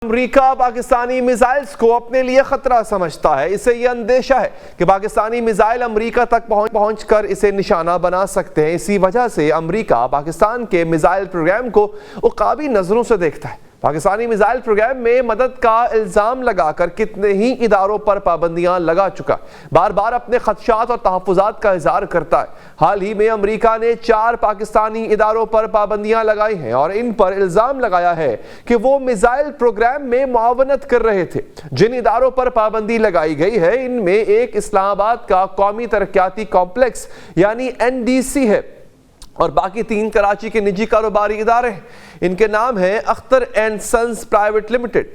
امریکہ Pakistani missiles کو اپنے لیے خطرہ سمجھتا ہے۔ اسے یہ اندیشہ ہے کہ پاکستانی میزائل امریکہ تک پہنچ کر اسے نشانہ بنا سکتے ہیں۔ اسی وجہ سے امریکہ پاکستان کے میزائل پروگرام کو عقابی نظروں سے دیکھتا ہے۔ پاکستانی میزائل پروگرام میں مدد کا الزام لگا کر کتنے ہی اداروں پر پابندیاں لگا چکا، بار بار اپنے خدشات اور تحفظات کا اظہار کرتا ہے۔ حال ہی میں امریکہ نے 4 پاکستانی اداروں پر پابندیاں لگائی ہیں اور ان پر الزام لگایا ہے کہ وہ میزائل پروگرام میں معاونت کر رہے تھے۔ جن اداروں پر پابندی لگائی گئی ہے ان میں ایک اسلام آباد کا قومی ترقیاتی کمپلیکس یعنی NDC ہے اور باقی 3 کراچی کے نجی کاروباری ادارے ہیں۔ ان کے نام ہیں Akhtar and sons private limited,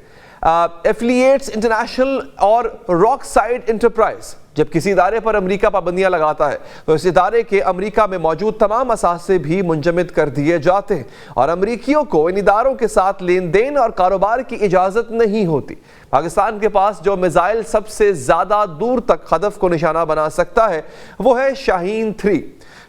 affiliates international اور راک سائڈ انٹرپرائز۔ جب کسی ادارے پر امریکہ پابندیاں لگاتا ہے تو اس ادارے کے امریکہ میں موجود تمام اثاثے بھی منجمد کر دیے جاتے ہیں اور امریکیوں کو ان اداروں کے ساتھ لین دین اور کاروبار کی اجازت نہیں ہوتی۔ پاکستان کے پاس جو میزائل سب سے زیادہ دور تک ہدف کو نشانہ بنا سکتا ہے وہ ہے شاہین 3۔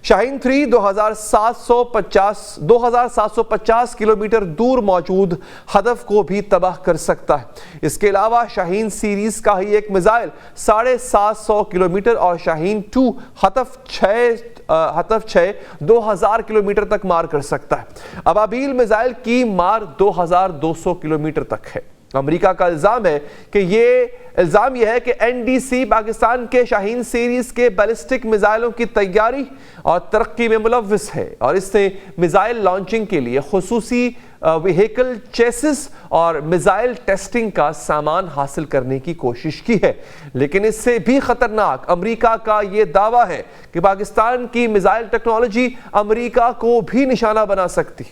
شاہین 3 2750 کلومیٹر دور موجود ہدف کو بھی تباہ کر سکتا ہے۔ اس کے علاوہ شاہین سیریز کا ہی ایک میزائل 750 کلومیٹر اور شاہین 2 ہدف 6 2000 کلومیٹر تک مار کر سکتا ہے۔ ابابیل میزائل کی مار 2200 کلومیٹر تک ہے۔ امریکہ کا الزام یہ ہے کہ NDC پاکستان کے شاہین سیریز کے بیلسٹک میزائلوں کی تیاری اور ترقی میں ملوث ہے اور اس نے میزائل لانچنگ کے لیے خصوصی وہیکل چیسز اور میزائل ٹیسٹنگ کا سامان حاصل کرنے کی کوشش کی ہے۔ لیکن اس سے بھی خطرناک امریکہ کا یہ دعویٰ ہے کہ پاکستان کی میزائل ٹیکنالوجی امریکہ کو بھی نشانہ بنا سکتی۔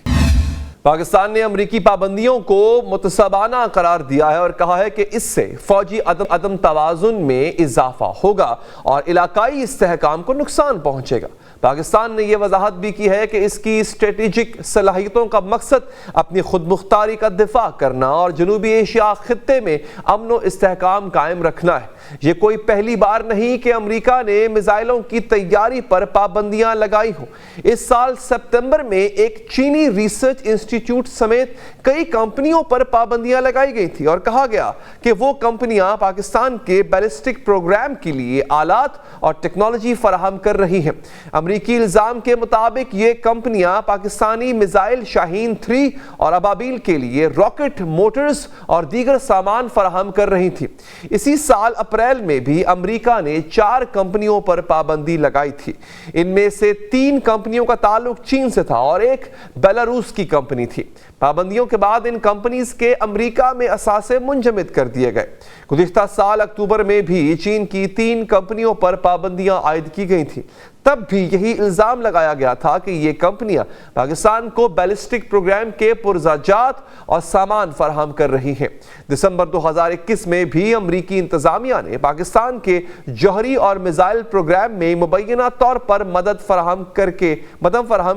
پاکستان نے امریکی پابندیوں کو متسابانہ قرار دیا ہے اور کہا ہے کہ اس سے فوجی عدم توازن میں اضافہ ہوگا اور علاقائی استحکام کو نقصان پہنچے گا۔ پاکستان نے یہ وضاحت بھی کی ہے کہ اس کی اسٹریٹجک صلاحیتوں کا مقصد اپنی خود مختاری کا دفاع کرنا اور جنوبی ایشیا خطے میں امن و استحکام قائم رکھنا ہے۔ یہ کوئی پہلی بار نہیں کہ امریکہ نے میزائلوں کی تیاری پر پابندیاں لگائی ہوں۔ اس سال ستمبر میں ایک چینی ریسرچ انسٹیٹیوٹ سمیت کئی کمپنیوں پر پابندیاں لگائی گئی تھی اور کہا گیا کہ وہ کمپنیاں پاکستان کے بیلسٹک پروگرام کے لیے آلات اور ٹیکنالوجی فراہم کر رہی ہیں۔ امریکی الزام کے مطابق یہ کمپنیاں پاکستانی میزائل شاہین 3 اور ابابیل کے لیے راکٹ موٹرز اور دیگر سامان فراہم کر رہی تھی۔ اسی سال اپریل میں بھی امریکہ نے 4 کمپنیوں پر پابندی لگائی تھی۔ ان میں سے 3 کمپنیوں کا تعلق چین سے تھا اور ایک بیلاروس کی کمپنی تھی۔ پابندیوں کے بعد ان کمپنیز کے امریکہ میں اثاثے منجمد کر دیے گئے۔ گزشتہ سال اکتوبر میں بھی چین کی 3 کمپنیوں پر پابندیاں عائد کی گئی تھیں۔ تب بھی یہی الزام لگایا گیا تھا کہ یہ کمپنیاں پاکستان کو بیلسٹک پروگرام کے پرزاجات اور سامان فراہم کر رہی ہیں۔ دسمبر 2021 میں بھی امریکی انتظامیہ نے پاکستان کے جوہری اور میزائل پروگرام میں مبینہ طور پر مدد فراہم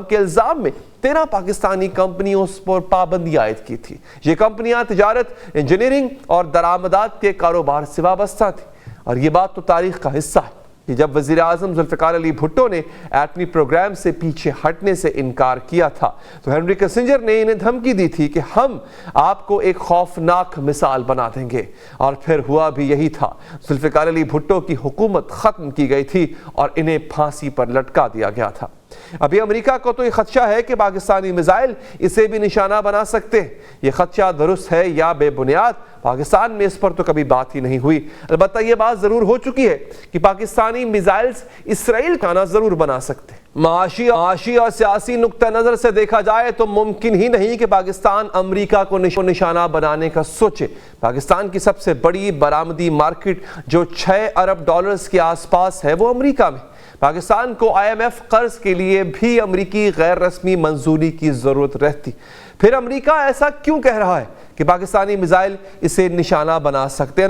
کے الزام میں 13 پاکستانی کمپنیوں پر پابندی عائد کی تھی۔ یہ کمپنیاں تجارت، انجینئرنگ اور درآمدات کے کاروبار سے وابستہ تھیں اور یہ بات تو تاریخ کا حصہ ہے کہ جب وزیر اعظم ذوالفقار علی بھٹو نے ایٹمی پروگرام سے پیچھے ہٹنے سے انکار کیا تھا تو ہنری کسنجر نے انہیں دھمکی دی تھی کہ ہم آپ کو ایک خوفناک مثال بنا دیں گے، اور پھر ہوا بھی یہی تھا۔ ذوالفقار علی بھٹو کی حکومت ختم کی گئی تھی اور انہیں پھانسی پر لٹکا دیا گیا تھا۔ ابھی امریکہ کو تو یہ خدشہ ہے کہ پاکستانی میزائل اسے بھی نشانہ بنا سکتے ہیں۔ یہ خدشہ درست ہے یا بے بنیاد، پاکستان میں اس پر تو کبھی بات ہی نہیں ہوئی۔ البتہ یہ بات ضرور ہو چکی ہے کہ پاکستانی میزائلز اسرائیل کا نہ ضرور بنا سکتے۔ معاشی اور سیاسی نقطہ نظر سے دیکھا جائے تو ممکن ہی نہیں کہ پاکستان امریکہ کو نشانہ بنانے کا سوچے۔ پاکستان کی سب سے بڑی برآمدی مارکیٹ جو $6 ارب کے آس پاس ہے وہ امریکہ میں۔ پاکستان کو IMF قرض کے لیے بھی امریکی غیر رسمی منظوری کی ضرورت رہتی۔ پھر امریکہ ایسا کیوں کہہ رہا ہے کہ پاکستانی میزائل اسے نشانہ بنا سکتے ہیں؟